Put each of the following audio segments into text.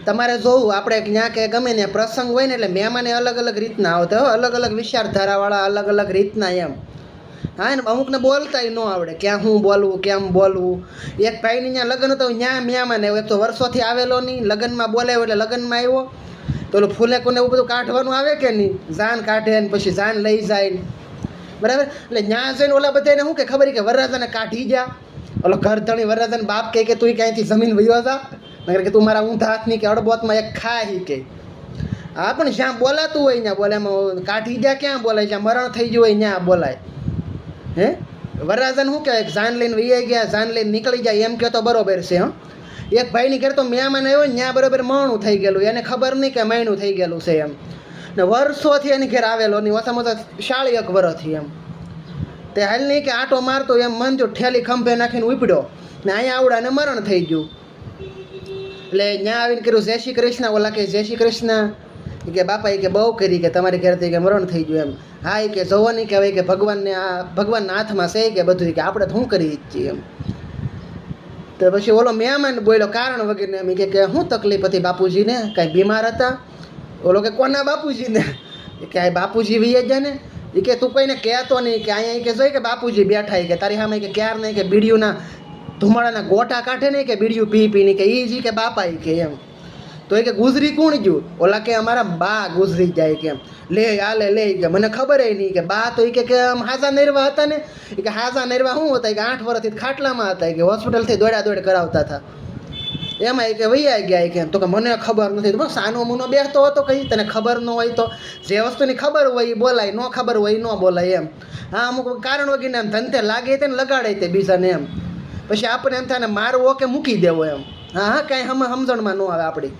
તમારે જોવું આપણે ક્યાં કે ગમે ને પ્રસંગ હોય ને એટલે મહેમાને અલગ અલગ રીતના આવતા હોય, અલગ અલગ વિચારધારાવાળા અલગ અલગ રીતના એમ. હા ને અમુકને બોલતાય ન આવડે, ક્યાં હું બોલવું કેમ બોલવું. એક ભાઈની ત્યાં લગ્ન હતો, ત્યાં મહેમાન આવ્યો, એક તો વર્ષોથી આવેલો નહીં, લગ્નમાં બોલાવ્યો એટલે લગ્નમાં આવ્યો તો ઓલું ફૂલેકુને એવું બધું કાઢવાનું આવે કે નહીં, જાન કાઢે ને પછી જાન લઈ જાય ને, બરાબર. એટલે ત્યાં જઈને ઓલા બધાને શું કે ખબર કે વરરાજાને કાઢી જા. ઓલો ઘર ધણી વરરાજાને બાપ કહે કે તું ક્યાંયથી જમીન વયો જા, નગર કે તું મારા ઊંધા હાથની કે અડબોતમાં એક ખાઈ કે. હા પણ જ્યાં બોલાતું હોય ત્યાં બોલે, એમાં કાઢી જા ક્યાં બોલાય, જ્યાં મરણ થઈ ગયું હોય ત્યાં બોલાય. હે વરરાજાને શું કહેવાય, જાન લઈને વૈયા ગયા, જાન લઈને નીકળી જાય એમ કહે તો બરોબર છે. હં એક ભાઈની ઘેર તો મહેમાન આવ્યો ને ત્યાં બરોબર મણું થઈ ગયેલું, એને ખબર નહીં કે મહિનું થઈ ગયેલું છે એમ, ને વર્ષોથી એની ઘેર આવેલો નહીં, ઓછામાં ઓછા 40 વર્ષથી એમ. તે હાલ નહીં કે આટો મારતો એમ મંજો ઠેલી ખંભે નાખીને ઉપડ્યો ને અહીંયા આવડાને મરણ થઈ ગયું. એટલે ત્યાં આવીને કર્યું જય શ્રી કૃષ્ણ. ઓલા કે જય શ્રી કૃષ્ણ. કે બાપા એ કે બહુ કરી કે તમારી ઘરેથી કે મરણ થઈ ગયું એમ. હા એ કે જોવો નહીં કહેવાય કે ભગવાનને આ ભગવાનના હાથમાં છે કે બધું, કે આપણે શું કરી છીએ એમ. તો પછી ઓલો મહેમાન બોલ્યો કારણ વગેરે એમ કે શું તકલીફ હતી બાપુજીને, કાંઈ બીમાર હતા? ઓલો કે કોના બાપુજીને? કે આ બાપુજી વૈયા ગયા ને. એ કે તું કોઈને કહેતો નહીં કે અહીંયા કે જોઈ કે બાપુજી બેઠા, કે તારી સામે કે ક્યાર નહીં કે બીડીયુંના ધુમાડાના ગોટા કાઢે નહીં કે બીડીયું પી પીને કે એ જી કે બાપા કે એમ. તો એ કે ગુજરી કોણ ગયું? ઓલા કે અમારા બા ગુજરી જાય કે એમ. લે આલે લે કે મને ખબર નહીં કે બા તો એ કે આમ હાજા નરવા હતા ને, એ કે હાજા નરવા શું હતા, કે 8 વર્ષથી ખાટલામાં હતા, કે હોસ્પિટલથી દોડ્યા દોડ કરાવતા હતા એમાં. એ કે વૈયા ગયા કે તો કે મને ખબર નથી. તો સાનો મુનો બેસતો હતો, કઈ તને ખબર ન હોય તો જે વસ્તુની ખબર હોય એ બોલાય, ન ખબર હોય ન બોલાય એમ. હા અમુક કારણ વગીને એમ ધંધે લાગે તે ને લગાડે તે બીજાને એમ, પછી આપણે એમ થાય ને મારવો કે મૂકી દેવો એમ. હા હા કાંઈ સમજણમાં ન આવે આપણી.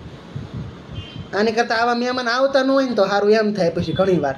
આની કરતાં આવા મહેમાન આવતા ન હોય ને તો સારું એમ થાય પછી ઘણી વાર.